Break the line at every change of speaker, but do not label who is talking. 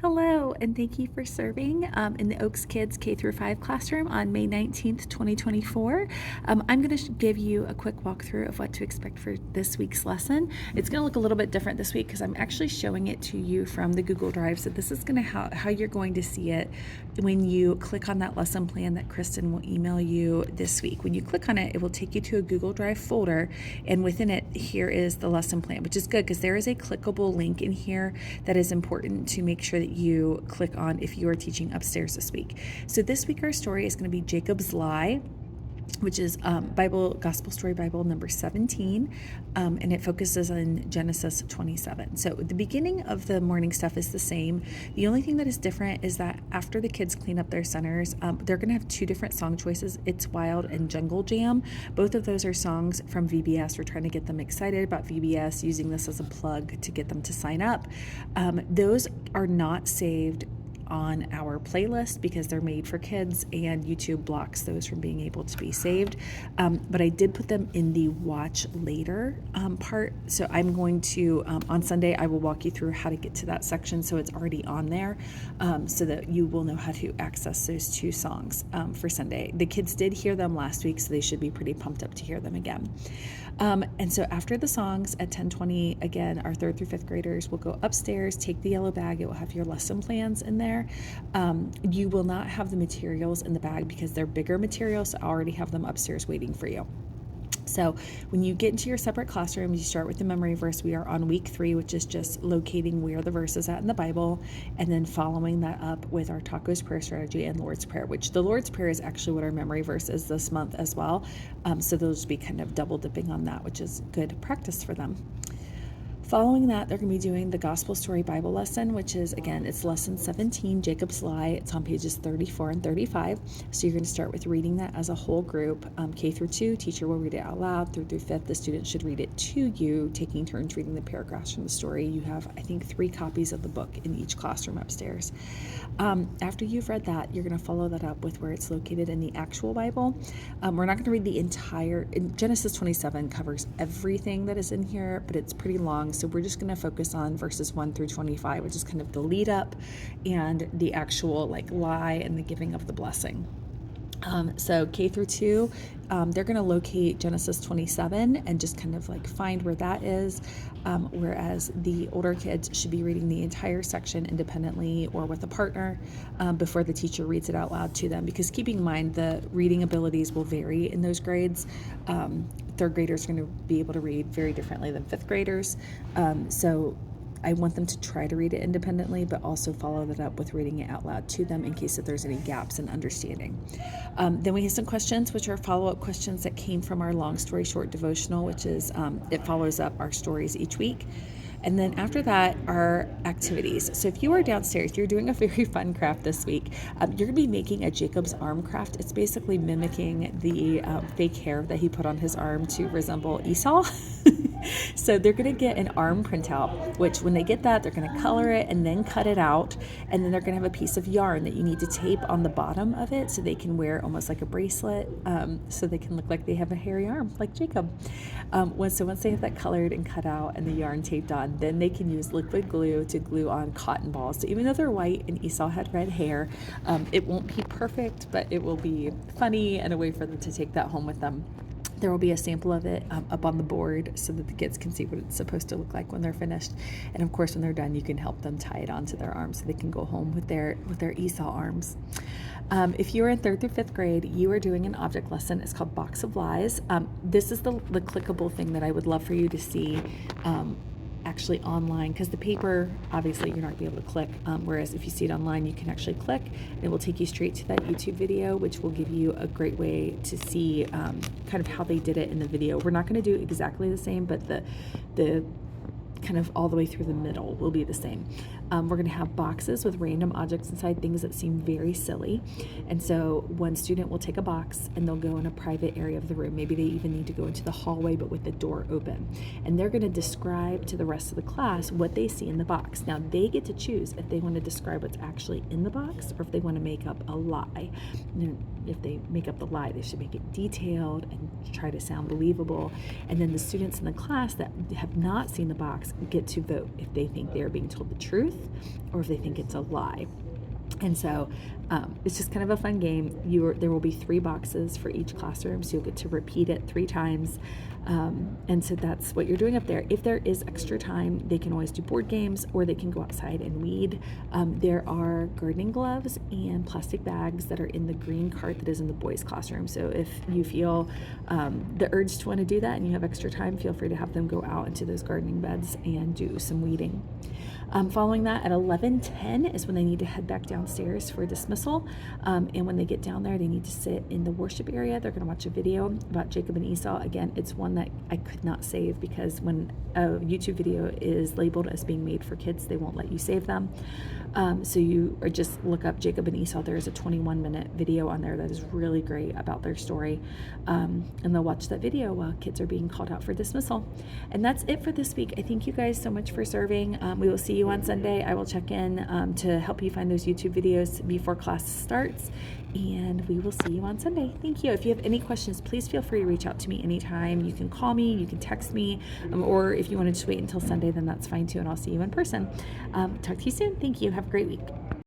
Hello, and thank you for serving in the Oaks Kids K-5 classroom on May 19th, 2024. I'm going to give you a quick walkthrough of what to expect for this week's lesson. It's going to look a little bit different this week because I'm actually showing it to you from the Google Drive. So this is going to how you're going to see it when you click on that lesson plan that Kristen will email you this week. When you click on it, it will take you to a Google Drive folder, and within it, here is the lesson plan, which is good because there is a clickable link in here that is important to make sure that you click on if you are teaching upstairs this week. So this week our story is going to be Jacob's Lie, which is Gospel Story Bible number 17, and it focuses on Genesis 27. So the beginning of the morning stuff is the same. The only thing that is different is that after the kids clean up their centers, they're going to have two different song choices, It's Wild and Jungle Jam. Both of those are songs from VBS. We're trying to get them excited about VBS, using this as a plug to get them to sign up. Those are not saved on our playlist because they're made for kids and YouTube blocks those from being able to be saved. But I did put them in the watch later part. So I'm going to, on Sunday, I will walk you through how to get to that section so it's already on there, so that you will know how to access those two songs for Sunday. The kids did hear them last week, so they should be pretty pumped up to hear them again. And so after the songs at 10:20, again, our 3rd through 5th graders will go upstairs, take the yellow bag. It will have your lesson plans in there. You will not have the materials in the bag because they're bigger materials, so I already have them upstairs waiting for you. So when you get into your separate classrooms, you start with the memory verse. We are on week 3, which is just locating where the verse is at in the Bible, and then following that up with our tacos prayer strategy and Lord's Prayer, which the Lord's Prayer is actually what our memory verse is this month as well. So those will be kind of double dipping on that, which is good practice for them. Following that, they're going to be doing the Gospel Story Bible lesson, which is, again, it's lesson 17, Jacob's Lie. It's on pages 34 and 35. So you're going to start with reading that as a whole group. K through 2, teacher will read it out loud. 3rd through 5th, the students should read it to you, taking turns reading the paragraphs from the story. You have, I think, 3 copies of the book in each classroom upstairs. After you've read that, you're going to follow that up with where it's located in the actual Bible. We're not going to read the entire, Genesis 27 covers everything that is in here, but it's pretty long. So we're just going to focus on verses 1 through 25, which is kind of the lead up and the actual lie and the giving of the blessing. So K through 2, they're going to locate Genesis 27 and just kind of find where that is. Whereas the older kids should be reading the entire section independently or with a partner before the teacher reads it out loud to them. Because keeping in mind, the reading abilities will vary in those grades. 3rd graders are going to be able to read very differently than 5th graders. So I want them to try to read it independently, but also follow that up with reading it out loud to them in case that there's any gaps in understanding. Then we have some questions, which are follow-up questions that came from our long story short devotional, which is, it follows up our stories each week. And then after that are activities. So if you are downstairs, you're doing a very fun craft this week. You're going to be making a Jacob's arm craft. It's basically mimicking the fake hair that he put on his arm to resemble Esau. So they're going to get an arm printout, which when they get that, they're going to color it and then cut it out. And then they're going to have a piece of yarn that you need to tape on the bottom of it so they can wear almost like a bracelet, so they can look like they have a hairy arm like Jacob. Once they have that colored and cut out and the yarn taped on, then they can use liquid glue to glue on cotton balls. So even though they're white and Esau had red hair, it won't be perfect, but it will be funny and a way for them to take that home with them. There will be a sample of it up on the board so that the kids can see what it's supposed to look like when they're finished. And of course, when they're done, you can help them tie it onto their arms so they can go home with their Esau arms. If you are in 3rd through 5th grade, you are doing an object lesson. It's called Box of Lies. This is the clickable thing that I would love for you to see actually online, because the paper, obviously you're not going to be able to click, whereas if you see it online, you can actually click. It will take you straight to that YouTube video, which will give you a great way to see kind of how they did it in the video. We're not going to do exactly the same, but the kind of all the way through the middle will be the same. We're going to have boxes with random objects inside, things that seem very silly. And so one student will take a box and they'll go in a private area of the room. Maybe they even need to go into the hallway, but with the door open. And they're going to describe to the rest of the class what they see in the box. Now they get to choose if they want to describe what's actually in the box or if they want to make up a lie. if they make up the lie, they should make it detailed and try to sound believable. And then the students in the class that have not seen the box get to vote if they think they are being told the truth or if they think it's a lie. And so it's just kind of a fun game. There will be 3 boxes for each classroom, so you'll get to repeat it 3 times. And so that's what you're doing up there. If there is extra time, they can always do board games or they can go outside and weed. There are gardening gloves and plastic bags that are in the green cart that is in the boys' classroom. So if you feel the urge to want to do that and you have extra time, feel free to have them go out into those gardening beds and do some weeding. Following that, at 11:10 is when they need to head back downstairs for dismissal. And when they get down there, they need to sit in the worship area. They're going to watch a video about Jacob and Esau. Again, it's one that I could not save because when a YouTube video is labeled as being made for kids, they won't let you save them. So you or just look up Jacob and Esau. There is a 21-minute video on there that is really great about their story. And they'll watch that video while kids are being called out for dismissal. And that's it for this week. I thank you guys so much for serving. We will see you on Sunday. I will check in to help you find those YouTube videos before class starts. And we will see you on Sunday. Thank you. If you have any questions, please feel free to reach out to me anytime. You can call me, you can text me, or if you want to just wait until Sunday, then that's fine too, and I'll see you in person. Talk to you soon. Thank you. Have a great week.